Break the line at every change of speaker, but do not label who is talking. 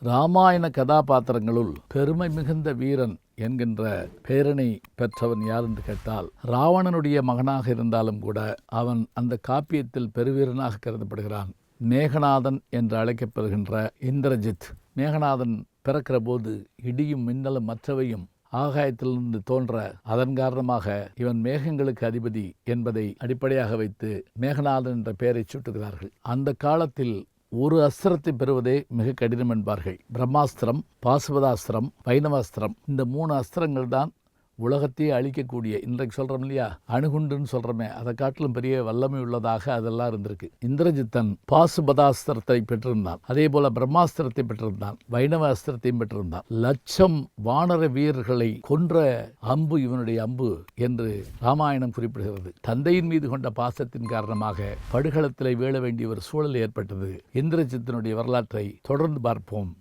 இராமாயண கதாபாத்திரங்களுள் பெருமை மிகுந்த வீரன் என்கின்ற பேரனை பெற்றவன் யார் என்று கேட்டால், ராவணனுடைய மகனாக இருந்தாலும் கூட அவன் அந்த காப்பியத்தில் பெருவீரனாக கருதப்படுகிறான். மேகநாதன் என்று அழைக்கப்படுகின்ற இந்திரஜித். மேகநாதன் பிறக்கிற போது இடியும் மின்னலும் மற்றவையும் ஆகாயத்திலிருந்து தோன்ற, அதன் காரணமாக இவன் மேகங்களுக்கு அதிபதி என்பதை அடிப்படையாக வைத்து மேகநாதன் என்ற பெயரை சூட்டுகிறார்கள். அந்த காலத்தில் ஒரு அஸ்திரத்தை பெறுவதே மிக கடினம் என்பார்கள். பிரம்மாஸ்திரம், பாசுபதாஸ்திரம், வைணவாஸ்திரம், இந்த 3 அஸ்திரங்கள் தான் உலகத்தையே அழிக்கக்கூடிய, இன்றைக்கு சொல்கிறோம் இல்லையா, அணுகுண்டுன்னு சொல்கிறோமே, அதை காட்டிலும் பெரிய வல்லமை உள்ளதாக அதெல்லாம் இருந்திருக்கு. இந்திரஜித்தன் பாசுபதாஸ்திரத்தை பெற்றிருந்தான், அதே போல பிரம்மாஸ்திரத்தை பெற்றிருந்தான், வைணவ அஸ்திரத்தையும் பெற்றிருந்தான். 1,00,000 வானர வீரர்களை கொன்ற அம்பு இவனுடைய அம்பு என்று ராமாயணம் குறிப்பிடுகிறது. தந்தையின் மீது கொண்ட பாசத்தின் காரணமாக படுகளத்தில் வீழ வேண்டிய ஒரு சூழல் ஏற்பட்டது. இந்திரஜித்தனுடைய வரலாற்றை தொடர்ந்து பார்ப்போம்.